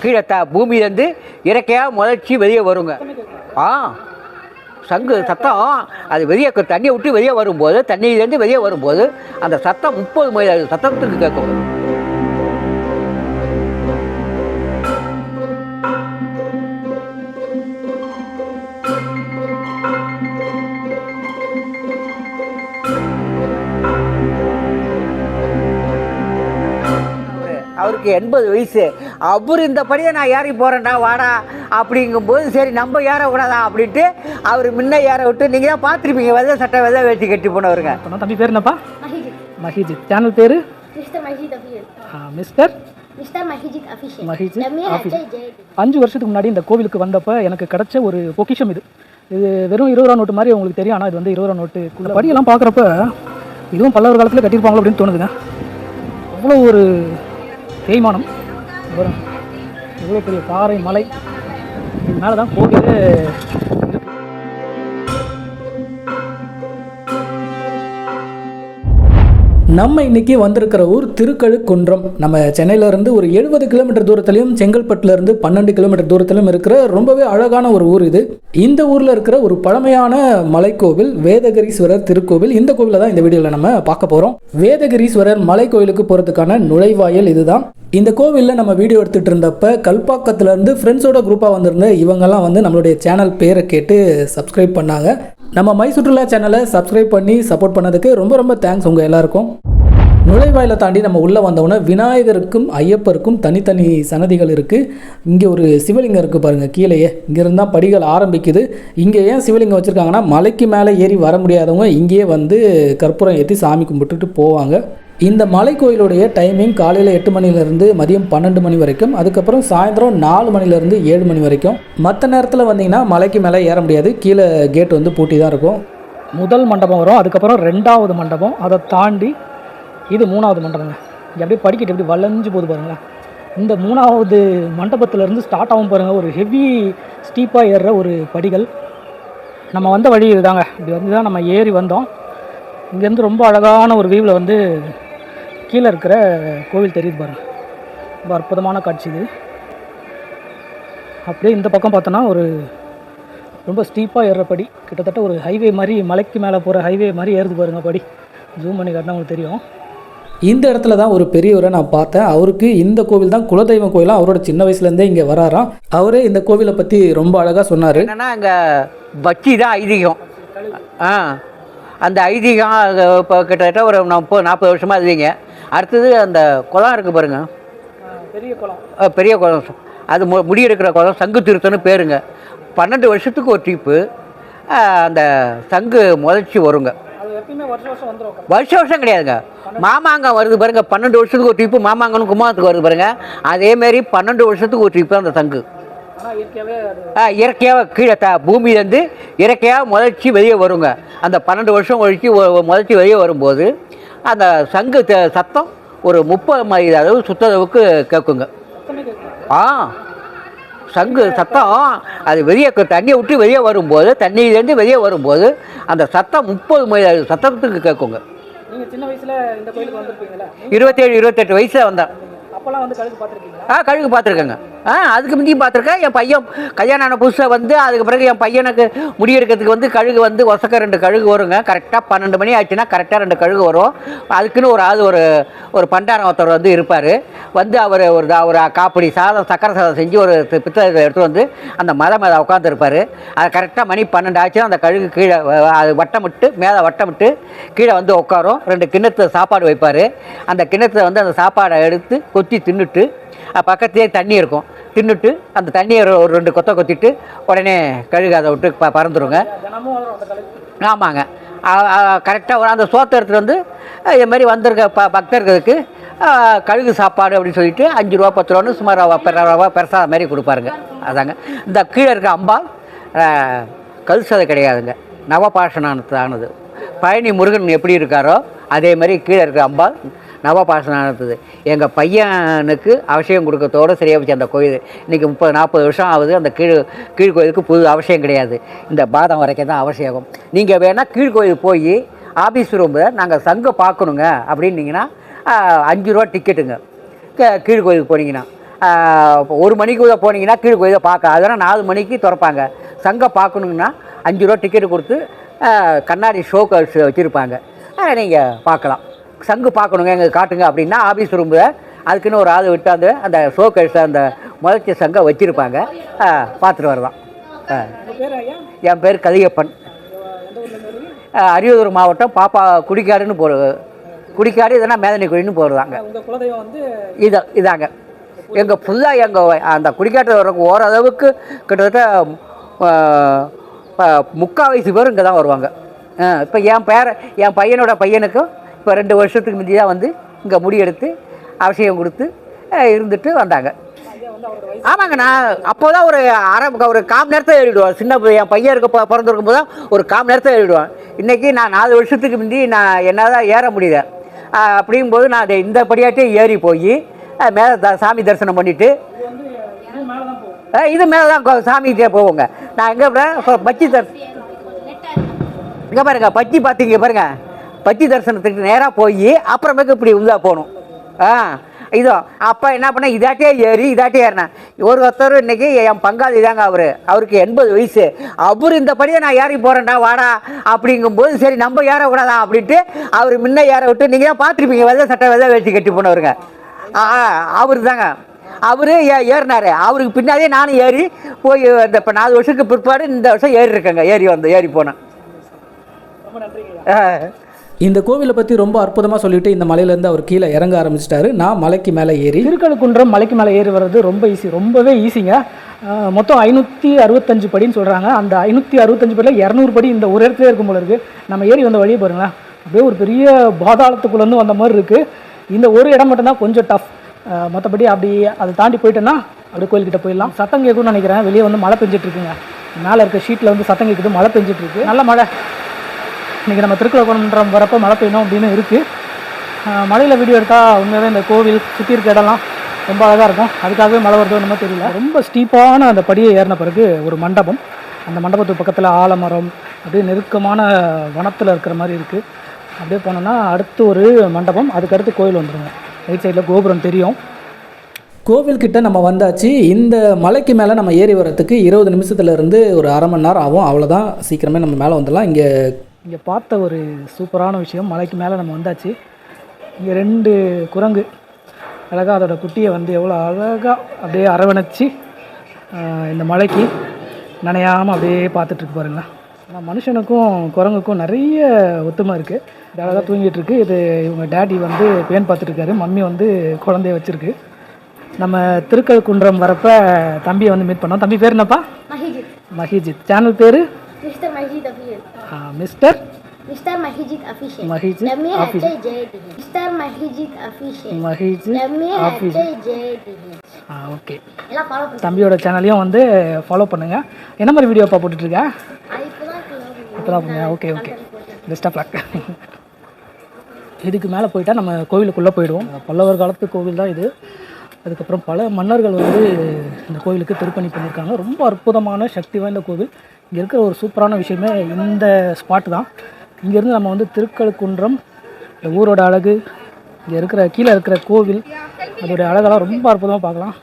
கீழே பூமியிலேருந்து இறக்கையாக முதல்ச்சி வெளியே வருங்க. சங்கு சத்தம் அது வெளியே தண்ணியை விட்டு வெளியே வரும்போது, தண்ணியிலேருந்து வெளியே வரும்போது அந்த சத்தம் 30 மைல் சத்தத்துக்கு கேட்கும். அவருக்கு 80 வயசு. அவர் இந்த படியை நான் ஏறி போகிறேன்டா வாடா அப்படிங்கும்போது, சரி நம்ம ஏற விடாதா அப்படின்ட்டு அவர் முன்ன ஏற விட்டு, நீங்கள் தான் பார்த்துருப்பீங்க வெள்ளை சட்டை வெள்ளை வேட்டி கட்டி போனவருங்க. தம்பி பேர் என்னப்பா? மஹிஜித். சேனல் பேர் மிஸ்டர் மஹிஜித் ஆஃபீஸ். 5 வருஷத்துக்கு முன்னாடி இந்த கோவிலுக்கு வந்தப்போ எனக்கு கிடைச்ச ஒரு பொக்கிஷம் இது. இது வெறும் 20 ரூபா நோட்டு மாதிரி உங்களுக்கு தெரியும். ஆனால் இது வந்து 20 ரூபா நோட்டுக்குள்ள படியெல்லாம் பார்க்குறப்ப இதுவும் பல்லவர் காலத்தில் கட்டியிருப்பாங்களோ அப்படின்னு தோணுதுங்க. அவ்வளோ ஒரு தேய்மானம். இவ்வளோ பெரிய பாறை மலை, இது மேலே தான் கோவில். நம்ம இன்றைக்கி வந்திருக்கிற ஊர் திருக்கழுக்குன்றம். நம்ம சென்னையிலேருந்து ஒரு 70 கிலோமீட்டர் தூரத்துலையும், செங்கல்பட்டுலேருந்து 12 கிலோமீட்டர் தூரத்திலும் இருக்கிற ரொம்பவே அழகான ஒரு ஊர் இது. இந்த ஊரில் இருக்கிற ஒரு பழமையான மலைக்கோவில் வேதகிரீஸ்வரர் திருக்கோவில். இந்த கோவிலை தான் இந்த வீடியோவில் நம்ம பார்க்க போகிறோம். வேதகிரீஸ்வரர் மலை கோவிலுக்கு போகிறதுக்கான நுழைவாயில் இதுதான். இந்த கோவிலில் நம்ம வீடியோ எடுத்துகிட்டு இருந்தப்போ கல்பாக்கத்துலேருந்து ஃப்ரெண்ட்ஸோட குரூப்பாக வந்திருந்த இவங்கெல்லாம் வந்து நம்மளுடைய சேனல் பேரை கேட்டு சப்ஸ்கிரைப் பண்ணாங்க. நம்ம மை சுற்றுலா சேனலை சப்ஸ்கிரைப் பண்ணி சப்போர்ட் பண்ணதுக்கு ரொம்ப ரொம்ப தேங்க்ஸ் உங்கள் எல்லாருக்கும். நுழைவாயிலை தாண்டி நம்ம உள்ளே வந்தோன்னே விநாயகருக்கும் ஐயப்பருக்கும் தனித்தனி சன்னதிகள் இருக்குது. இங்கே ஒரு சிவலிங்கம் இருக்குது பாருங்கள் கீழேயே. இங்கேருந்து தான் படிகள் ஆரம்பிக்குது. இங்கே ஏன் சிவலிங்கம் வச்சுருக்காங்கன்னா, மலைக்கு மேலே ஏறி வர முடியாதவங்க இங்கேயே வந்து கற்பூரம் ஏற்றி சாமி கும்பிட்டுட்டு போவாங்க. இந்த மலை கோயிலுடைய டைமிங் காலையில் 8 மணிலேருந்து மதியம் 12 மணி வரைக்கும், அதுக்கப்புறம் சாயந்தரம் 4 மணிலேருந்து 7 மணி வரைக்கும். மற்ற நேரத்தில் வந்தீங்கன்னா மலைக்கு மேலே ஏற முடியாது, கீழே கேட் வந்து பூட்டி தான் இருக்கும். முதல் மண்டபம் வரும், அதுக்கப்புறம் 2வது மண்டபம், அதை தாண்டி இது 3வது மண்டபங்க. இங்கே அப்படியே படிக்கட்டு எப்படி வளைஞ்சு போகுது பாருங்களேன். இந்த 3வது மண்டபத்திலேருந்து ஸ்டார்ட் ஆகும் பாருங்கள், ஒரு ஹெவி ஸ்டீப்பாக ஏறுற ஒரு படிகள். நம்ம வந்த வழி இதுதாங்க. இப்படி வந்து தான் நம்ம ஏறி வந்தோம். இங்கேருந்து ரொம்ப அழகான ஒரு வியூவில் வந்து கீழே இருக்கிற கோவில் தெரியுது பாருங்கள். ரொம்ப அற்புதமான காட்சி இது. அப்படியே இந்த பக்கம் பார்த்தோன்னா ஒரு ரொம்ப ஸ்டீப்பாக ஏறுற படி, கிட்டத்தட்ட ஒரு ஹைவே மாதிரி, மலைக்கு மேலே போகிற ஹைவே மாதிரி ஏறுது பாருங்கள் படி. ஜூம் பண்ணி காட்டினா உங்களுக்கு தெரியும். இந்த இடத்துல தான் ஒரு பெரியவரை நான் பார்த்தேன். அவருக்கு இந்த கோவில் தான் குலதெய்வம் கோயிலாக. அவரோட சின்ன வயசுலேருந்தே இங்கே வராராம். அவரே இந்த கோவிலை பற்றி ரொம்ப அழகாக சொன்னார். என்னென்னா இங்கே பக்தி தான் ஐதீகம். அந்த ஐதீகம் இப்போ கிட்டத்தட்ட ஒரு 30-40 வருஷமாக இருந்தீங்க. அடுத்தது அந்த குளம் இருக்குது பாருங்கள், பெரிய குளம். அது முடியெடுக்கிற குளம் சங்கு திருத்தன்னு பேருங்க. 12 வருஷத்துக்கு ஒரு ட்ரிப்பு அந்த சங்கு முதல்ச்சி வருங்க. வருஷம் கிடையாதுங்க, மாமாங்கம் வருது பாருங்கள். 12 வருஷத்துக்கு ஒரு ட்ரிப்பு மாமாங்கன்னு கும்பகத்துக்கு வருது பாருங்கள். அதேமாரி 12 வருஷத்துக்கு ஒரு ட்ரிப்பு அந்த சங்கு இயற்கையாக கீழே பூமியிலேருந்து இயற்கையாக முதல்ச்சி வெளியே வருங்க. அந்த 12 வருஷம் கழிச்சு முதல்ச்சி வெளியே வரும்போது அந்த சங்கு சத்தம் ஒரு 30 மைல் அளவு சுற்றளவுக்கு கேட்குங்க. சங்கு சத்தம் அது வெளியே தண்ணியை விட்டு வெளியே வரும்போது, தண்ணியிலேருந்து வெளியே வரும்போது அந்த சத்தம் 30 மைல் சத்தத்துக்கு கேட்குங்க. 27-28 வயசில் வந்தேன். கழுகு பார்த்துருக்கேங்க. அதுக்கு முந்தையும் பார்த்துருக்கேன். என் பையன் கல்யாணம் ஆன புதுசாக வந்து அதுக்கு பிறகு என் பையனுக்கு முடியெடுக்கிறதுக்கு வந்து கழுகு வந்து ஒசக்க 2 கழுகு வருங்க. கரெக்டாக 12 மணி ஆச்சுன்னா கரெக்டாக 2 கழுகு வரும். அதுக்குன்னு ஒரு பண்டாரம் ஒருத்தர் வந்து இருப்பார். வந்து அவர் ஒரு காப்படி சாதம், சக்கரை சாதம் செஞ்சு ஒரு பித்தளை எடுத்து வந்து அந்த மதம் மேலே உட்காந்துருப்பார். அது கரெக்டாக மணி 12 ஆச்சுன்னா அந்த கழுகு கீழே அது வட்டமிட்டு மேலே வட்டமிட்டு கீழே வந்து உட்காரும். 2 கிண்ணத்தில் சாப்பாடு வைப்பார். அந்த கிண்ணத்தில் வந்து அந்த சாப்பாடை எடுத்து கொத்தி தின்னுட்டு, பக்கத்துலேயே தண்ணி இருக்கும், தின்னுட்டு அந்த தண்ணியை ஒரு 2 கொத்த கொத்திட்டு உடனே கழுகு அதை விட்டு பறந்துருங்க. ஆமாங்க. கரெக்டாக அந்த சோத்தை எடுத்துகிட்டு வந்து இது மாதிரி வந்திருக்க பக்தர்களுக்கு கழுகு சாப்பாடு அப்படின்னு சொல்லிட்டு 5 ரூபா 10 ரூபான்னு சுமார் பெருசாக மாதிரி கொடுப்பாருங்க. அதாங்க இந்த கீழே இருக்க அம்பாள் கல் சதை கிடையாதுங்க, நவபாஷணானது. பழனி முருகன் எப்படி இருக்காரோ அதே மாதிரி கீழே இருக்க அம்பாள் நவபாஷணானது. எங்கள் பையனுக்கு அவசியம் கொடுக்கறதோடு சரியாக போச்சு அந்த கோயில். இன்றைக்கி 30-40 வருஷம் ஆகுது. அந்த கீழ் கோயிலுக்கு புது அவசியம் கிடையாது, இந்த பாதம் வரைக்கும் தான் அவசியம். நீங்கள் வேணால் கீழ்கோயில் போய் ஆஃபீஸ் ரூமில் நாங்கள் சங்கம் பார்க்கணுங்க அப்படின்னீங்கன்னா 5 ரூபா டிக்கெட்டுங்க. கீழ்கோயிலுக்கு போனீங்கன்னா 1 மணிக்கு போனீங்கன்னா கீழே போய் தான் பார்க்க, அதெல்லாம் 4 மணிக்கு திறப்பாங்க. சங்கம் பார்க்கணுங்கன்னா 5 ரூபா டிக்கெட்டு கொடுத்து கண்ணாடி ஷோக்கர்ஸ் வச்சுருப்பாங்க, நீங்கள் பார்க்கலாம். சங்கு பார்க்கணுங்க எங்களுக்கு காட்டுங்க அப்படின்னா ஆஃபீஸ் ரூமில் அதுக்குன்னு ஒரு ஆள் விட்டு அந்த ஷோக்கர்ஸ் அந்த முதல்ச்சி சங்கம் வச்சுருப்பாங்க, பார்த்துட்டு வரலாம். என் பேர் கலியப்பன். அரியலூர் மாவட்டம் பாப்பா குடிக்காடுன்னு குடிக்காடு இதனா மேதனைக்குழின்னு போடுறாங்க. இதாங்க எங்கள் ஃபுல்லாக எங்கள் அந்த குடிக்காட்டில் வர்றவங்க ஓரளவுக்கு கிட்டத்தட்ட 3/4 வயசு பேர் இங்கே தான் வருவாங்க. இப்போ என் பையனோட பையனுக்கும் இப்போ 2 வருஷத்துக்கு முந்தி தான் வந்து இங்கே முடியெடுத்து அவசியம் கொடுத்து இருந்துட்டு வந்தாங்க. ஆமாங்க, நான் அப்போ தான் ஒரு 1/4 நேரத்தை ஏறிடுவேன். என் பையன் பிறந்திருக்கும் போது தான் ஒரு 1/4 நேரத்தை ஏறிடுவேன். இன்றைக்கி நான் 4 வருஷத்துக்கு முந்தி நான் என்னால் தான் ஏற முடியல. அப்படிங்கும்போது நான் இந்த படியாட்டே ஏறி போய் மேலே சாமி தரிசனம் பண்ணிவிட்டு இது மேலே தான் சாமிகிட்டே போவோங்க. நான் எங்கே பச்சி இங்கே பாருங்கள், பச்சி பார்த்தீங்க பாருங்கள், பச்சி தரிசனத்துக்கு நேராக போய் அப்புறமேக்கு இப்படி உள்ளே போகணும். இதோ அப்போ என்ன பண்ணேன், இதாட்டே ஏறினேன். ஒருத்தர் இன்றைக்கி என் பங்காளி தாங்க, அவருக்கு 80 வயசு. அவர் இந்த படியை நான் ஏறி போகிறேன்டா வாடா அப்படிங்கும்போது சரி நம்ம ஏறக்கூடாதா அப்படின்ட்டு அவர் முன்ன ஏற விட்டு, நீங்கள் தான் பார்த்துருப்பீங்க வெள்ளை சட்டை வெள்ளை வேட்டி கட்டி போனவருங்க, அவர் தாங்க. அவர் ஏறினார். அவருக்கு பின்னாடியே நானும் ஏறி போய் இந்த இப்போ 4 வருஷத்துக்கு பிற்பாடு இந்த வருஷம் ஏறி போனேன். இந்த கோவிலை பற்றி ரொம்ப அற்புதமாக சொல்லிவிட்டு இந்த மலையிலேருந்து அவர் கீழே இறங்க ஆரம்பிச்சிட்டாரு. நான் மலைக்கு மேலே ஏறி திருக்கழுக்குன்றம் மலைக்கு மேலே ஏறி வர்றது ரொம்ப ரொம்பவே ஈஸிங்க. மொத்தம் 565 படின்னு சொல்கிறாங்க. அந்த 565 படியில் 200 படி இந்த ஒரு இடத்துல இருக்கும் போல இருக்குது. நம்ம ஏறி வந்த வழியை பாருங்களேன், அப்படியே ஒரு பெரிய பாதாளத்துக்குள்ளேருந்து வந்த மாதிரி இருக்குது. இந்த ஒரு இடம் மட்டும்தான் கொஞ்சம் டஃப். மற்றபடி அப்படி அதை தாண்டி போயிட்டோன்னா அப்படியே கோயில்கிட்ட போயிடலாம். சத்தம் கேட்கும்னு நினைக்கிறேன். வெளியே வந்து மழை பெஞ்சிட்ருக்குங்க. மேலே இருக்க ஷீட்டில் வந்து சத்தம் கேட்குது, மழை பெஞ்சிட்ருக்கு, நல்ல மழை. இன்றைக்கி நம்ம திருக்கழுக்குன்றம் வரப்போ மழை பெய்யணும் அப்படின்னு இருக்குது. மழையில் வீடியோ எடுத்தால் உண்மையாகவே இந்த கோவில் சுற்றி இருக்க இடம்லாம் ரொம்ப அழகாக இருக்கும். அதுக்காகவே மழை வருதோ என்னமோ தெரியல. ரொம்ப ஸ்டீப்பான அந்த படியை ஏறின பிறகு ஒரு மண்டபம். அந்த மண்டபத்துக்கு பக்கத்தில் ஆலமரம், அப்படியே நெருக்கமான வனத்தில் இருக்கிற மாதிரி இருக்குது. அப்படியே போனோன்னா அடுத்து ஒரு மண்டபம், அதுக்கடுத்து கோவில் வந்துடுங்க. ரைட் சைடில் கோபுரம் தெரியும். கோவில்கிட்ட நம்ம வந்தாச்சு. இந்த மலைக்கு மேலே நம்ம ஏறி வரத்துக்கு 20 நிமிஷத்துலேருந்து ஒரு அரை மணி நேரம் ஆகும். அவ்வளோதான், சீக்கிரமே நம்ம மேலே வந்துடலாம். இங்கே பார்த்த ஒரு சூப்பரான விஷயம், மலைக்கு மேலே நம்ம வந்தாச்சு. இங்கே 2 குரங்கு அழகாக அதோட குட்டியை வந்து எவ்வளோ அழகாக அப்படியே அரவணைச்சி இந்த மலைக்கு நனையாமல் அப்படியே பார்த்துட்ருக்கு பாருங்களேன். ஆனால் மனுஷனுக்கும் குரங்குக்கும் நிறைய ஒத்துமை இருக்குது. இது அழகாக தூங்கிட்டுருக்கு. இது இவங்க டேடி வந்து பேன் பார்த்துட்ருக்காரு, மம்மி வந்து குழந்தைய வச்சுருக்கு. நம்ம திருக்கழுக்குன்றம் வரப்போ தம்பியை வந்து மீட் பண்ணோம். தம்பி பேர் என்னப்பா? மஹிஜித். சேனல் பேர் மிஸ்டர் மஹிஜித் அஃபிஷியல். ஓகே, தம்பியோட சேனலையும் வந்து ஃபாலோ பண்ணுங்கள். என்ன மாதிரி வீடியோப்பா போட்டுட்ருக்கேன்? இப்போதான் பண்ணுங்க. Okay, best of luck. இதுக்கு மேலே போயிட்டால் நம்ம கோவிலுக்குள்ளே போயிடுவோம். பல்லவர் காலத்து கோவில் தான் இது. அதுக்கப்புறம் பல மன்னர்கள் வந்து இந்த கோவிலுக்கு திருப்பணி பண்ணியிருக்காங்க. ரொம்ப அற்புதமான சக்தி வாய்ந்த கோவில். இங்கே இருக்கிற ஒரு சூப்பரான விஷயமே இந்த ஸ்பாட்டு தான். இங்கேருந்து நம்ம வந்து திருக்கழுக்குன்றம், இந்த ஊரோட அழகு, இங்கே இருக்கிற கீழே இருக்கிற கோவில், அதோடைய அழகெல்லாம் ரொம்ப அற்புதமாக பார்க்கலாம்.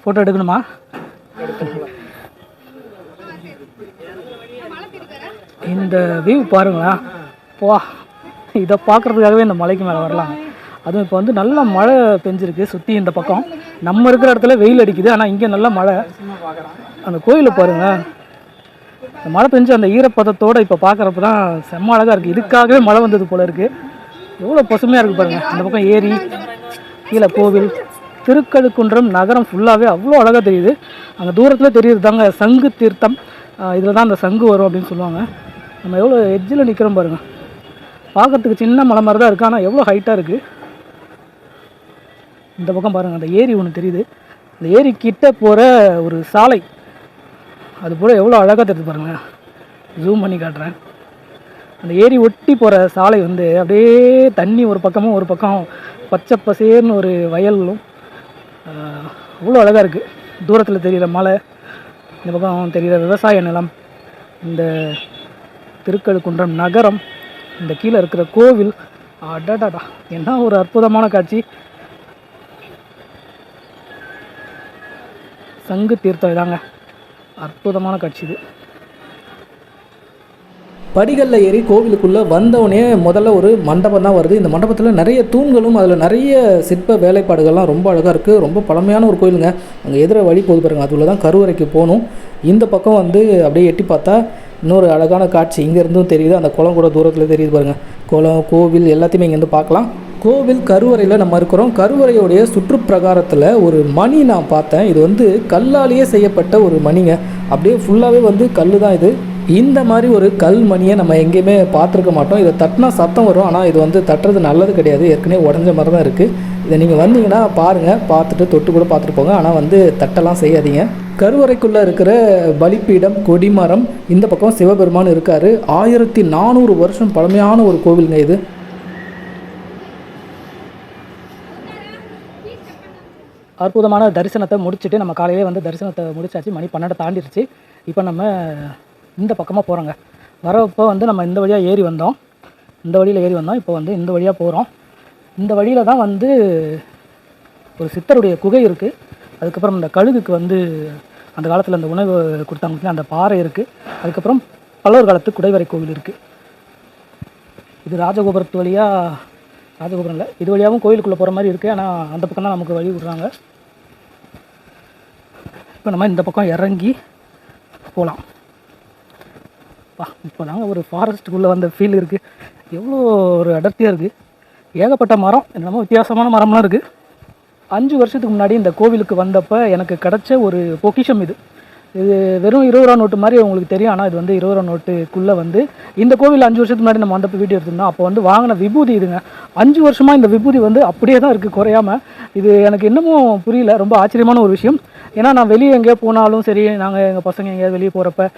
ஃபோட்டோ எடுக்கணுமா? இந்த வியூ பாருங்களா, வா, இதை பார்க்குறதுக்காகவே இந்த மலைக்கு மேலே வரலாம். அதுவும் இப்போ வந்து நல்லா மழை பெஞ்சிருக்கு சுற்றி இந்த பக்கம். நம்ம இருக்கிற இடத்துல வெயில் அடிக்குது, ஆனால் இங்கே நல்லா மழை. அந்த கோயிலை பாருங்கள், இந்த மழை பெஞ்சு அந்த ஈரப்பதத்தோடு இப்போ பார்க்குறப்ப தான் செம்ம அழகாக இருக்குது. இதுக்காகவே மழை வந்தது போல் இருக்குது. எவ்வளோ பசுமையாக இருக்குது பாருங்கள். இந்த பக்கம் ஏரி, கீழே கோவில், திருக்கழுக்குன்றம் நகரம் ஃபுல்லாகவே அவ்வளோ அழகாக தெரியுது. அங்கே தூரத்தில் தெரியுது தாங்க சங்கு தீர்த்தம். இதில் தான் அந்த சங்கு வரும் அப்படின்னு சொல்லுவாங்க. நம்ம எவ்வளோ எட்ஜில் நிற்கிறோம் பாருங்கள். பார்க்குறதுக்கு சின்ன மலை மாதிரி தான் இருக்குது, ஆனால் எவ்வளோ ஹைட்டாக இருக்குது. இந்த பக்கம் பாருங்கள், அந்த ஏரி ஒன்று தெரியுது. அந்த ஏரி கிட்ட போகிற ஒரு சாலை, அது போல் எவ்வளோ அழகாக தெரியுது பாருங்கள். ஜூம் பண்ணி காட்டுறேன். அந்த ஏரி ஒட்டி போகிற சாலை வந்து அப்படியே தண்ணி ஒரு பக்கமும் ஒரு பக்கம் பச்சை பசேர்னு ஒரு வயல்களும் அவ்வளோ அழகாக இருக்குது. தூரத்தில் தெரிகிற மலை, இந்த பக்கம் தெரிகிற விவசாய நிலம், இந்த திருக்கழுக்குன்றம் நகரம், இந்த கீழே இருக்கிற கோவில், அடடடா, என்ன ஒரு அற்புதமான காட்சி. சங்கு தீர்த்தம் இதாங்க, அற்புதமான காட்சி இது. படிகளில் ஏறி கோவிலுக்குள்ளே வந்தவொடனே முதல்ல ஒரு மண்டபம் தான் வருது. இந்த மண்டபத்தில் நிறைய தூண்களும் அதில் நிறைய சிற்ப வேலைப்பாடுகள்லாம் ரொம்ப அழகாக இருக்குது. ரொம்ப பழமையான ஒரு கோயிலுங்க. அங்கே எதிர வழி போது பாருங்கள், அதுல தான் கருவறைக்கு போகணும். இந்த பக்கம் வந்து அப்படியே எட்டி பார்த்தா இன்னொரு அழகான காட்சி இங்கேருந்தும் தெரியுது. அந்த குளம் கூட தூரத்தில் தெரியுது பாருங்கள். குளம், கோவில் எல்லாத்தையுமே இங்கேருந்து பார்க்கலாம். கோவில் கருவறையில் நம்ம இருக்கிறோம். கருவறையுடைய சுற்றுப்பிரகாரத்தில் ஒரு மணி நான் பார்த்தேன். இது வந்து கல்லாலேயே செய்யப்பட்ட ஒரு மணிங்க. அப்படியே ஃபுல்லாகவே வந்து கல் தான் இது. இந்த மாதிரி ஒரு கல் மணியை நம்ம எங்கேயுமே பார்த்துருக்க மாட்டோம். இதை தட்டினா சத்தம் வரும், ஆனால் இது வந்து தட்டுறது நல்லது கிடையாது. ஏற்கனவே உடஞ்ச மாதிரி தான் இருக்குது. இதை நீங்கள் வந்தீங்கன்னா பாருங்கள், பார்த்துட்டு தொட்டு கூட பார்த்துட்டு போங்க. ஆனால் வந்து தட்டெல்லாம் செய்யாதீங்க. கருவறைக்குள்ளே இருக்கிற பலிப்பீடம், கொடிமரம், இந்த பக்கம் சிவபெருமான் இருக்கார். 1400 வருஷம் பழமையான ஒரு கோவிலுங்க இது. அற்புதமான தரிசனத்தை முடிச்சுட்டு நம்ம காலையிலே வந்து தரிசனத்தை முடிச்சாச்சு. மணி 12 தாண்டிடுச்சு. இப்போ நம்ம இந்த பக்கமாக போகிறோங்க. வரப்போ வந்து நம்ம இந்த வழியாக ஏறி வந்தோம், இந்த வழியில் ஏறி வந்தோம். இப்போ வந்து இந்த வழியாக போகிறோம். இந்த வழியில் தான் வந்து ஒரு சித்தருடைய குகை இருக்குது. அதுக்கப்புறம் இந்த கழுகுக்கு வந்து அந்த காலத்தில் அந்த உணவு கொடுத்தாங்க, அந்த பாறை இருக்குது. அதுக்கப்புறம் பல்லவர் காலத்து குடைவரை கோவில் இருக்குது. இது ராஜகோபுரத்து வழியாக, ராஜகோபுரம் இல்லை, இது வழியாகவும் கோயிலுக்குள்ளே போகிற மாதிரி இருக்குது. ஆனால் அந்த பக்கம் தான் நமக்கு வழி விடுறாங்க. இப்போ நம்ம இந்த பக்கம் இறங்கி போகலாம். இப்போ தாங்க ஒரு ஃபாரஸ்ட்டுக்குள்ளே வந்த ஃபீல் இருக்குது. எவ்வளோ ஒரு அடர்த்தியாக இருக்குது, ஏகப்பட்ட மரம், என்னமோ வித்தியாசமான மரம்லாம் இருக்குது. 5 வருஷத்துக்கு முன்னாடி இந்த கோவிலுக்கு வந்தப்போ எனக்கு கிடச்ச ஒரு பொக்கிஷம் இது. இது வெறும் 20 ரூபா நோட்டு மாதிரி உங்களுக்கு தெரியும். ஆனால் இது வந்து 20 ரூபா நோட்டுக்குள்ளே வந்து இந்த கோவில் 5 வருஷத்துக்கு முன்னாடி நம்ம வந்தப்போ வீடியோ எடுத்திருந்தோம். அப்போ வந்து வாங்கின விபூதி இதுங்க. 5 வருஷமாக இந்த விபூதி வந்து அப்படியே தான் இருக்குது, குறையாமல். இது எனக்கு இன்னமும் புரியல, ரொம்ப ஆச்சரியமான ஒரு விஷயம். ஏன்னா நான் வெளியே எங்கேயோ போனாலும் சரி, நாங்கள் எங்கள் பசங்க எங்கேயாவது வெளியே போகிறப்ப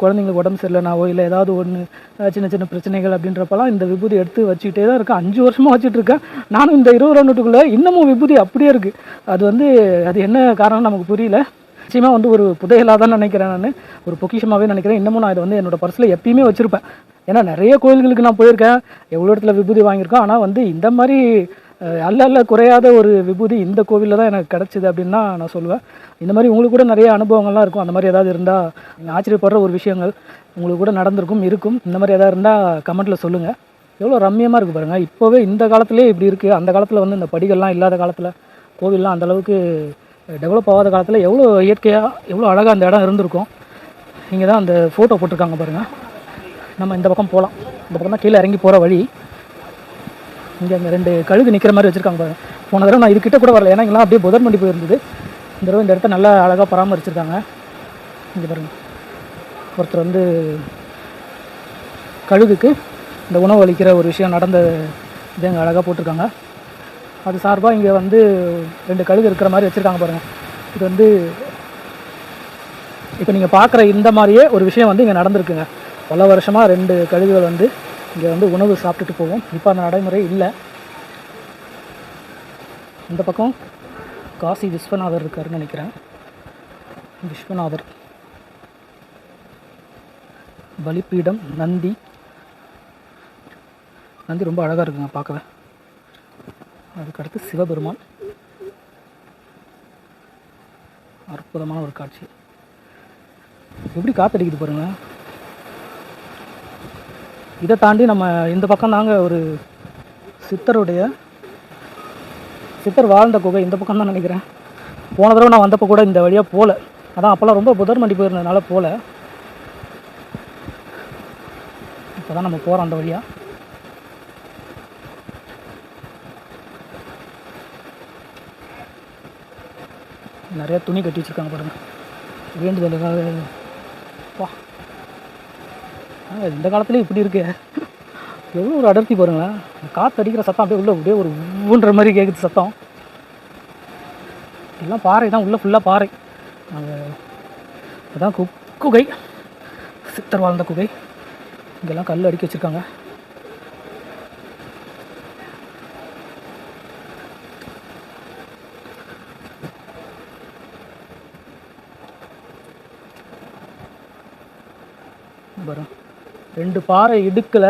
குழந்தைங்களுக்கு உடம்பு சரியில்லைனாவோ இல்லை ஏதாவது ஒன்று சின்ன சின்ன பிரச்சனைகள் அப்படின்றப்பெல்லாம் இந்த விபூதி எடுத்து வச்சுக்கிட்டே தான் இருக்கேன். 5 வருஷமாக வச்சுட்டு இருக்கேன். நானும் இந்த 20 ரூபா நோட்டுக்குள்ளே இன்னமும் விபூதி அப்படியே இருக்குது. அது வந்து அது என்ன காரணம் நமக்கு புரியல. நிச்சயமாக வந்து ஒரு புதையலாக தான் நினைக்கிறேன், நான் ஒரு பொக்கிஷமாகவே நினைக்கிறேன். இன்னமும் நான் இதை வந்து என்னோடய பர்ஸில் எப்பயுமே வச்சுருப்பேன். ஏன்னா நிறைய கோயில்களுக்கு நான் போயிருக்கேன், எவ்வளோ இடத்துல விபூதி வாங்கியிருக்கேன். ஆனால் வந்து இந்த மாதிரி அல்ல குறையாத ஒரு விபூதி இந்த கோவிலில் தான் எனக்கு கிடச்சிது அப்படின்னு தான் நான் சொல்லுவேன். இந்த மாதிரி உங்களுக்கு கூட நிறைய அனுபவங்கள்லாம் இருக்கும். அந்த மாதிரி ஏதாவது இருந்தால், நீங்கள் ஆச்சரியப்படுற ஒரு விஷயங்கள் உங்களுக்கு கூட நடந்திருக்கும், இருக்கும். இந்த மாதிரி எதாவது இருந்தால் கமெண்ட்டில் சொல்லுங்கள். எவ்வளோ ரம்மியமாக இருக்குது பாருங்கள். இப்போவே இந்த காலத்துலேயே இப்படி இருக்குது. அந்த காலத்தில் வந்து இந்த படிகள்லாம் இல்லாத காலத்தில், கோவில்லாம் அந்தளவுக்கு டெவலப் ஆகாத காலத்தில் எவ்வளோ இயற்கையாக எவ்வளோ அழகாக அந்த இடம் இருந்திருக்கும். இங்கே தான் அந்த ஃபோட்டோ போட்டிருக்காங்க பாருங்கள். நம்ம இந்த பக்கம் போகலாம். இந்த பக்கம் தான் கீழே இறங்கி போகிற வழி. இங்கே அங்கே 2 கழுகு நிற்கிற மாதிரி வச்சுருக்காங்க பாருங்கள். போன தடவை நான் இதுக்கிட்ட கூட வரல, ஏன்னா இங்கெல்லாம் அப்படியே புதர் மண்டி போயிருந்தது. இந்த தடவை இந்த இடத்த நல்லா அழகாக பராமரிச்சிருக்காங்க. இங்கே பாருங்கள், ஒருத்தர் வந்து கழுகுக்கு இந்த உணவு அளிக்கிற ஒரு விஷயம் நடந்த இது அங்கே அழகாக போட்டிருக்காங்க. அது சார்பாக இங்கே வந்து 2 கழுகு இருக்கிற மாதிரி வச்சுருக்காங்க பாருங்கள். இது வந்து இப்போ நீங்கள் பார்க்குற இந்த மாதிரியே ஒரு விஷயம் வந்து இங்கே நடந்திருக்குங்க. பல வருஷமாக 2 கழுகுகள் வந்து இங்கே வந்து உணவு சாப்பிட்டுட்டு போவோம். இப்போ அந்த நடைமுறை இல்லை. இந்த பக்கம் காசி விஸ்வநாதர் இருக்காருன்னு நினைக்கிறேன். விஸ்வநாதர், பலிப்பீடம், நந்தி. நந்தி ரொம்ப அழகாக இருக்குங்க பார்க்கவே. அதுக்கடுத்து சிவபெருமான். அற்புதமான ஒரு காட்சி. எப்படி காத்தடிக்குது பாருங்கள். இதை தாண்டி நம்ம இந்த பக்கம் தாங்க ஒரு சித்தர் வாழ்ந்த குகை இந்த பக்கம் தான் நினைக்கிறேன். போன தடவை நான் வந்தப்போ கூட இந்த வழியாக போகல, அதான் அப்போல்லாம் ரொம்ப புதர் மண்டி போயிருந்ததுனால போகல. இப்போ தான் நம்ம போகிறோம் அந்த வழியாக. நிறையா துணி கட்டி வச்சுருக்காங்க பாருங்கள், வேண்டுதலுக்காக. வா, இந்த காலத்துலேயும் இப்படி இருக்கு, எவ்வளோ ஒரு அடர்த்தி பாருங்களேன். காற்று அடிக்கிற சத்தம் அப்படியே ஒரு ஊன்ற மாதிரி கேட்குது சத்தம். எல்லாம் பாறை தான், உள்ளே ஃபுல்லாக பாறை. அதுதான் குகை, சித்தர் வாழ்ந்த குகை. இங்கெல்லாம் கல் அடுக்கி வச்சுருக்காங்க. வரும் 2 பாறை இடுக்கில்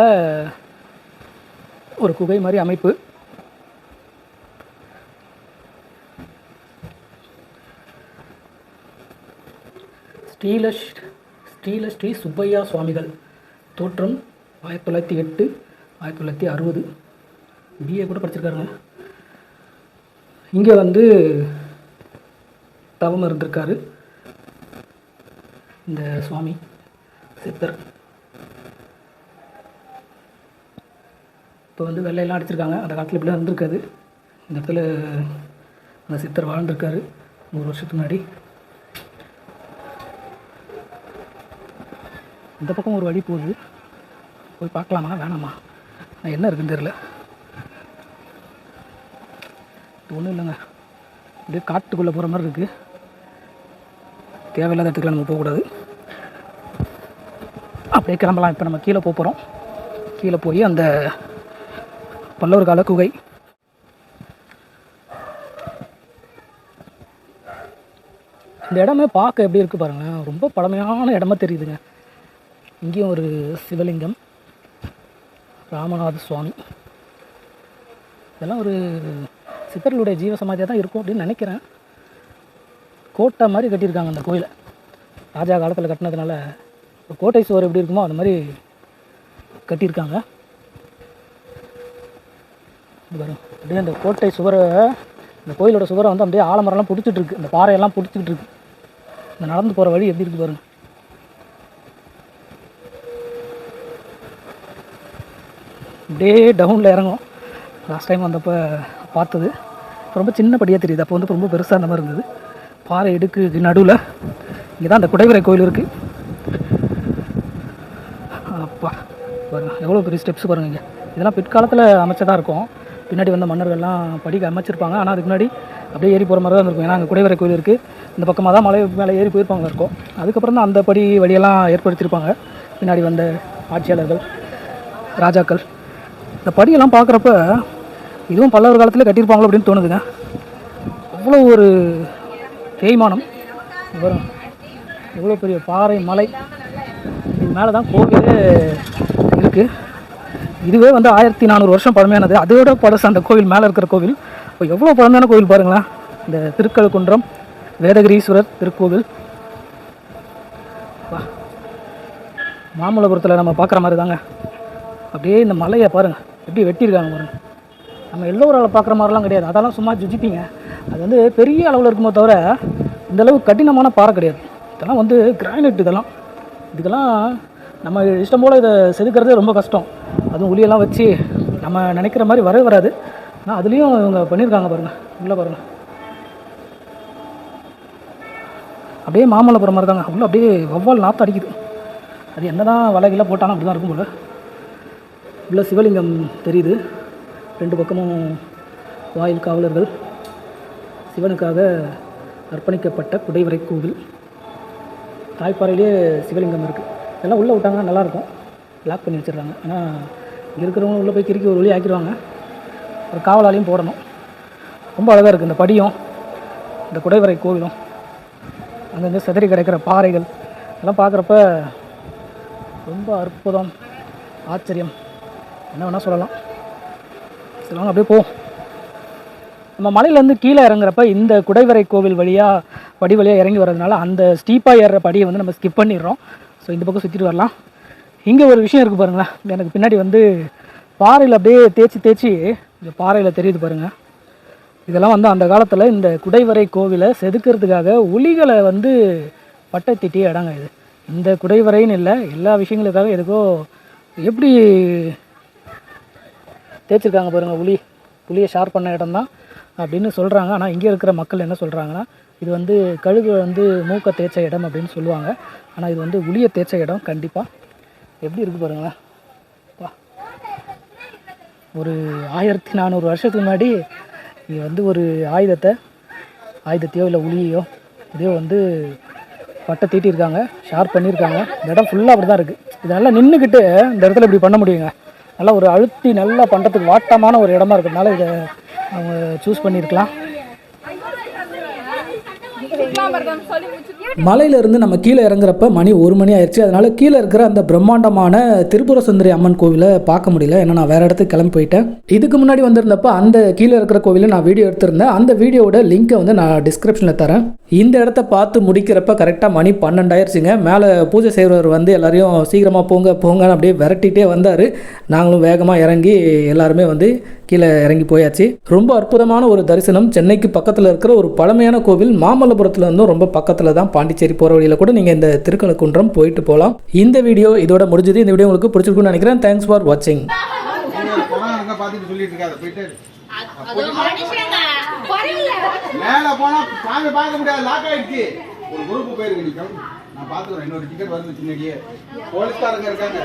ஒரு குகை மாதிரி அமைப்பு. ஸ்ரீ சுப்பையா சுவாமிகள், தோற்றம் 1908 1960, பிஏ கூட படிச்சிருக்காருங்க. இங்கே வந்து தவம் இருந்திருக்காரு இந்த சுவாமி சித்தர். இப்போ வந்து வெள்ளையெல்லாம் அடிச்சிருக்காங்க. அந்த காலத்தில் இப்படிலாம் இருந்திருக்காது. இந்த இடத்துல அந்த சித்தர் வாழ்ந்திருக்காரு 100 வருஷத்துக்கு முன்னாடி. இந்த பக்கம் ஒரு வழி போகுது, போய் பார்க்கலாமா வேணாமா? நான் என்ன இருக்குன்னு தெரியல. இது ஒன்றும் இல்லைங்க, அப்படியே காட்டுக்குள்ளே போகிற மாதிரி இருக்குது. தேவையில்லாத இடத்துக்குலாம் நம்ம போகக்கூடாது. அப்படியே கிளம்பலாம். இப்போ நம்ம கீழே போகிறோம். கீழே போய் அந்த பல்லவர் கால குகை, இந்த இடமே பார்க்க எப்படி இருக்குது பாருங்கள். ரொம்ப பழமையான இடமா தெரியுதுங்க. இங்கேயும் ஒரு சிவலிங்கம், ராமநாத சுவாமி. இதெல்லாம் ஒரு சித்தர்களுடைய ஜீவ சமாதியாக தான் இருக்கும் அப்படின்னு நினைக்கிறேன். கோட்டை மாதிரி கட்டியிருக்காங்க அந்த கோயிலை. ராஜா காலத்தில் கட்டினதுனால ஒரு கோட்டை சுவர் எப்படி இருக்குமோ அந்த மாதிரி கட்டியிருக்காங்க. வரும் அப்படியே அந்த கோட்டை சுவரை, இந்த கோயிலோட சுவரை வந்து அப்படியே ஆலமரம்லாம் பிடிச்சிட்டு இருக்கு. இந்த பாறையெல்லாம் பிடிச்சிக்கிட்டு இருக்கு. இந்த நடந்து போகிற வழி எப்படி இருக்குது பாருங்க. அப்படியே டவுனில் இறங்கும். லாஸ்ட் டைம் வந்தப்போ பார்த்தது ரொம்ப சின்ன படியாக தெரியுது. அப்போ வந்து ரொம்ப பெருசாக அந்த மாதிரி இருந்தது. பாறை இடுக்கு நடுவில் இங்கே தான் அந்த குடைவரை கோயில் இருக்குது. அப்பா பாருங்க எவ்வளோ பெரிய ஸ்டெப்ஸ் பாருங்கள். இங்கே இதெல்லாம் பிற்காலத்தில் அமைச்சதாக இருக்கும். பின்னாடி வந்த மன்னர்கள்லாம் படிக்க அமைச்சிருப்பாங்க. ஆனால் அதுக்கு முன்னாடி அப்படியே ஏறி போகிற மாதிரி தான் இருக்கும். ஏன்னா அங்கே குடைவரை கோயில் இருக்குது. இந்த பக்கமாக தான் மலை மேலே ஏறி போயிருப்பாங்க இருக்கும். அதுக்கப்புறம் தான் அந்த படி வழியெல்லாம் ஏற்படுத்தியிருப்பாங்க பின்னாடி வந்த ஆட்சியாளர்கள், ராஜாக்கள். இந்த படியெல்லாம் பார்க்குறப்ப இதுவும் பல்லவர் காலத்தில் கட்டியிருப்பாங்களோ அப்படின்னு தோணுதுங்க. அவ்வளோ ஒரு தேய்மானம் வரும். எவ்வளோ பெரிய பாறை மலை. இது மேலே தான் கோவிலே இருக்குது. இதுவே வந்து 1400 வருஷம் பழமையானது. அதோட பழசு அந்த கோவில் மேலே இருக்கிற கோவில். இப்போ எவ்வளோ பழமையான கோவில் பாருங்களேன். இந்த திருக்கழுக்குன்றம் வேதகிரீஸ்வரர் திருக்கோவில். மாமல்லபுரத்தில் நம்ம பார்க்குற மாதிரி தாங்க. அப்படியே இந்த மலையை பாருங்கள் எப்படி வெட்டியிருக்காங்க பாருங்கள். நம்ம எல்லோரால் பார்க்குற மாதிரிலாம் கிடையாது. அதெல்லாம் சும்மா ஜுஜிப்பிங்க. அது வந்து பெரிய அளவில் இருக்குமோ தவிர இந்தளவு கடினமான பாறை கிடையாது. இதெல்லாம் வந்து கிரானைட். இதுக்கெல்லாம் நம்ம இஷ்டம் போல் இதை செதுக்கிறதே ரொம்ப கஷ்டம். அதுவும் உளியெல்லாம் வச்சு நம்ம நினைக்கிற மாதிரி வரவே வராது. ஆனால் அதுலேயும் இவங்க பண்ணியிருக்காங்க பாருங்கள். உள்ளே பாருங்கள் அப்படியே மாமல்லபுரம் மாதிரி தாங்க. உள்ளே அப்படியே வவ்வால் நாற்று அடிக்குது. அது என்ன தான் வலைகளாக போட்டாலும் அப்படி தான் இருக்கும் போல். உள்ள சிவலிங்கம் தெரியுது. 2 பக்கமும் வாயில் காவலர்கள். சிவனுக்காக அர்ப்பணிக்கப்பட்ட குடைவரை கோவில். தாய்ப்பாறையிலே சிவலிங்கம் இருக்குது. இதெல்லாம் உள்ளே விட்டாங்கன்னா நல்லாயிருக்கும். லாக் பண்ணி வச்சிடுறாங்க. ஆனால் இங்கே இருக்கிறவங்க உள்ளே போய் கிறுக்கி ஒரு வழி ஆக்கிடுவாங்க. ஒரு காவலாலையும் போடணும். ரொம்ப அழகாக இருக்குது இந்த படியும் இந்த குடைவரை கோவிலும். அங்கங்கே சிதறி கிடைக்கிற பாறைகள் இதெல்லாம் பார்க்குறப்ப ரொம்ப அற்புதம், ஆச்சரியம், என்ன வேணால் சொல்லலாம். சொல்லுவாங்க அப்படியே போ. நம்ம மலையிலேருந்து கீழே இறங்குறப்ப இந்த குடைவரை கோவில் வழியாக படி வழியாக இறங்கி வர்றதுனால அந்த ஸ்டீப்பாக ஏறுற படியை வந்து நம்ம ஸ்கிப் பண்ணிடுறோம். ஸோ இந்த பக்கம் சுற்றிட்டு வரலாம். இங்கே ஒரு விஷயம் இருக்குது பாருங்களேன். எனக்கு பின்னாடி வந்து பாறையில் அப்படியே தேய்ச்சி இந்த பாறையில் தெரியுது பாருங்கள். இதெல்லாம் வந்து அந்த காலத்தில் இந்த குடைவரை கோவிலை செதுக்கிறதுக்காக உளிகளை வந்து பட்டை தீட்டிய இடங்க இது. இந்த குடைவரைன்னு இல்லை, எல்லா விஷயங்களுக்காக எதுக்கோ எப்படி தேய்ச்சிருக்காங்க பாருங்கள். உளியை ஷார்ப் பண்ண இடம் தான் அப்படின்னு சொல்கிறாங்க. ஆனால் இங்கே இருக்கிற மக்கள் என்ன சொல்கிறாங்கன்னா இது வந்து கழுகு வந்து மூக்க தேய்ச்ச இடம் அப்படின்னு சொல்லுவாங்க. ஆனால் இது வந்து உளியை தேய்ச்ச இடம் கண்டிப்பாக. எப்படி இருக்குது பாருங்களேன். ஒரு 1400 வருஷத்துக்கு முன்னாடி இது வந்து ஒரு ஆயுதத்தையோ இல்லை உளியையோ இதையோ வந்து பட்டை தீட்டியிருக்காங்க, ஷார்ப் பண்ணியிருக்காங்க. இந்த இடம் ஃபுல்லாக அப்படி தான் இருக்குது. இதனால் நின்றுக்கிட்டு இந்த இடத்துல இப்படி பண்ண முடியுங்க. நல்லா ஒரு அழுத்தி நல்லா பண்ணுறதுக்கு வாட்டமான ஒரு இடமா இருக்கிறதுனால இதை அவங்க சூஸ் பண்ணியிருக்கலாம். மலையிலிருந்து நம்ம கீழே இறங்குறப்ப மணி 1 மணி ஆயிடுச்சு. அதனால கீழே இருக்கிற அந்த பிரம்மாண்டமான திரிபுர சுந்தரி அம்மன் கோவிலை பார்க்க முடியல. ஏன்னா நான் வேற இடத்துக்கு கிளம்பி போயிட்டேன். இதுக்கு முன்னாடி வந்திருந்தப்ப அந்த கீழே இருக்கிற கோவிலை நான் வீடியோ எடுத்திருந்தேன். அந்த வீடியோட லிங்கை வந்து நான் டிஸ்கிரிப்ஷனில் தரேன். இந்த இடத்த பார்த்து முடிக்கிறப்ப கரெக்டாக மணி 12 ஆயிடுச்சுங்க. மேலே பூஜை செய்கிறவர் வந்து எல்லாரையும் சீக்கிரமாக போங்க போங்கன்னு அப்படியே விரட்டிகிட்டே வந்தார். நாங்களும் வேகமாக இறங்கி எல்லாருமே வந்து கீழே இறங்கி போயாச்சு. ரொம்ப அற்புதமான ஒரு தரிசனம். சென்னைக்கு பக்கத்தில் இருக்கிற ஒரு பழமையான கோவில். மாமல்லபுரத்தில் இருந்தும் ரொம்ப பக்கத்தில் தான். பாண்டிச்சேரி போகிற வழியில் கூட நீங்கள் இந்த திருக்கழுக்குன்றம் போயிட்டு போகலாம். இந்த வீடியோ இதோட முடிஞ்சது. இந்த வீடியோ உங்களுக்கு பிடிச்சிருக்குன்னு நினைக்கிறேன். தேங்க்ஸ் ஃபார் வாட்சிங். மேல போனா சாமி பார்க்க முடியாது, லாக் ஆயிடுச்சு. ஒரு குரூப் போயிருக்கு. நான் பாத்துக்கிறேன். இன்னொரு டிக்கெட் வருது பின்னாடியே. போலீஸ்காரங்க இருக்காங்க.